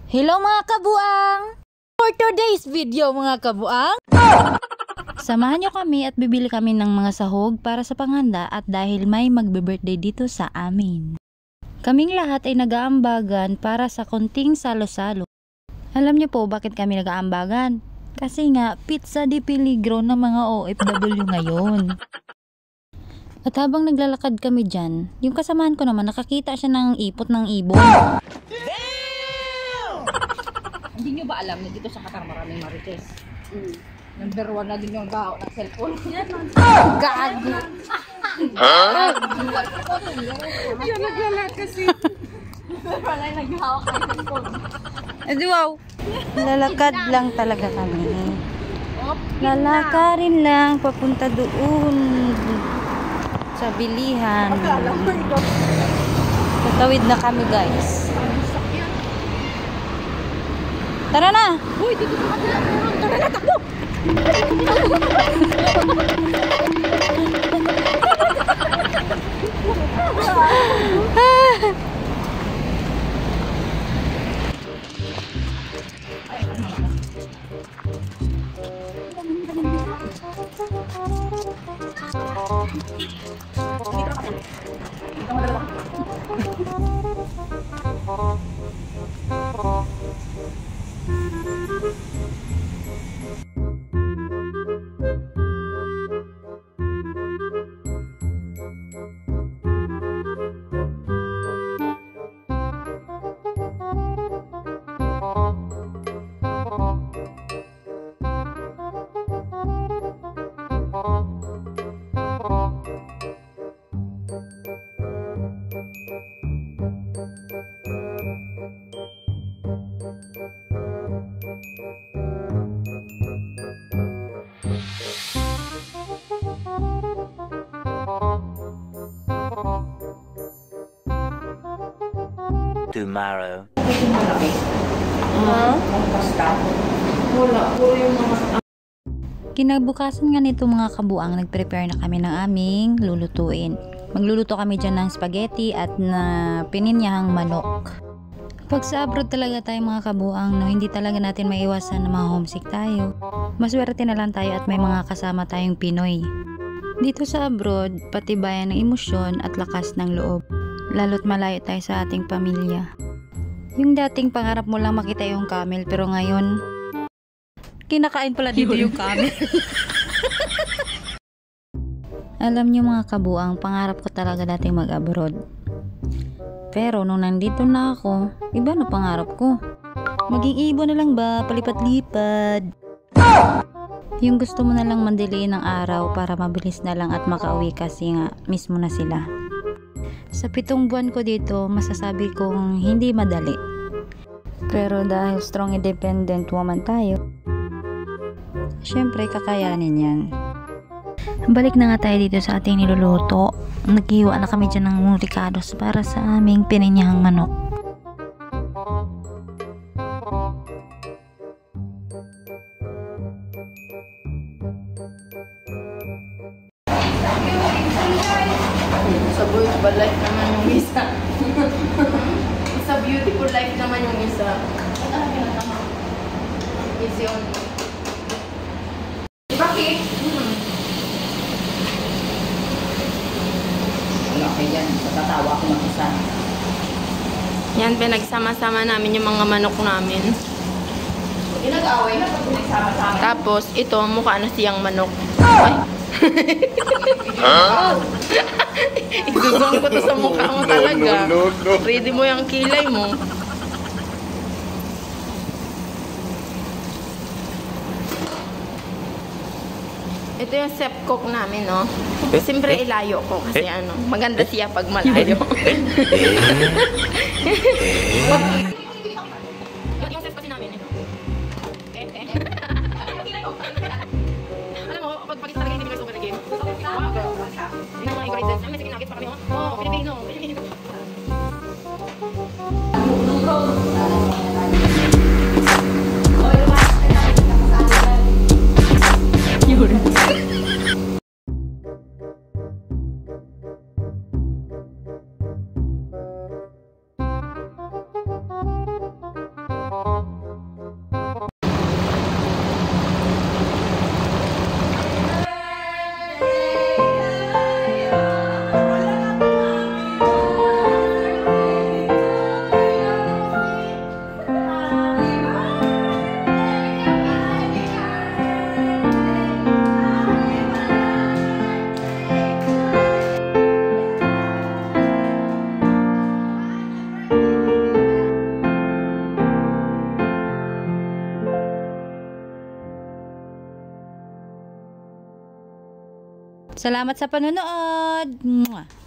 Hello mga kabuang! For today's video mga kabuang, samahan nyo kami at bibili kami ng mga sahog para sa panghanda at dahil may magbe-birthday dito sa amin. Kaming lahat ay nag-aambagan para sa konting salo-salo. Alam nyo po bakit kami nag-aambagan? Kasi nga pizza di peligro ng mga OFW ngayon. At habang naglalakad kami dyan, yung kasamahan ko naman nakakita siya ng ipot ng ibon. Hindi nyo ba alam na dito sa Qatar maraming marites? Number 1 na din yung bao ng cellphone. Gago! Yan naglalat kasi. Wala yung naghahawak ng cellphone. Wow! Lalakad lang talaga kami. Lalakarin lang papunta doon sa bilihan. Tatawid na kami guys. Tara na! Uy, dito sa kabila meron. Tara na, takbo! Tomorrow. Kinabukasan nga nito mga kabuang, nag-prepare na kami ng aming lulutuin. Magluluto kami dyan ng spaghetti at na pininyahang manok. Pag sa abroad talaga tayo mga kabuang, no, hindi talaga natin maiwasan na mga homesick tayo. Maswerte na lang tayo at may mga kasama tayong Pinoy. Dito sa abroad, patibayan ng emosyon at lakas ng loob. Lalo't malayo tayo sa ating pamilya. Yung dating pangarap mo lang makita yung camel, pero ngayon, kinakain pala dito yung camel. Alam niyo mga kabuang, pangarap ko talaga dating mag-abroad. Pero nung nandito na ako, iba na pangarap ko. Maging ibon na lang ba, palipat-lipad. Yung gusto mo na lang mandiliin ng araw para mabilis na lang at makauwi kasi nga mismo na sila. Sa 7 buwan ko dito, masasabi kong hindi madali. Pero dahil strong independent woman tayo, syempre kakayanin yan. Balik na nga tayo dito sa ating niluluto. Naghiwa na kami dyan ng ricados para sa aming pininyahang manok. Sa beautiful life naman yung isa. Sa beautiful life naman yung isa. Easy on. Bakit? Okay yan, patatawa ako ng isa. Yan, pinagsama-sama namin yung mga manok namin. Pinag-away na pag pinagsama-sama. Tapos, ito, mukha na siyang manok. Ay. Igugong ko to sa mukha mo talaga. Ready mo yung kilay mo. Ito yung chef cook namin, no? Siyempre ilayo ko kasi ano, maganda siya pag malayo. Yung chef kasi namin, alam mo, pag pagkita talaga hindi over again. Yung mga ingredients, may sige nugget pa kami, oh, Pilipino. Salamat sa panonood. Mwah.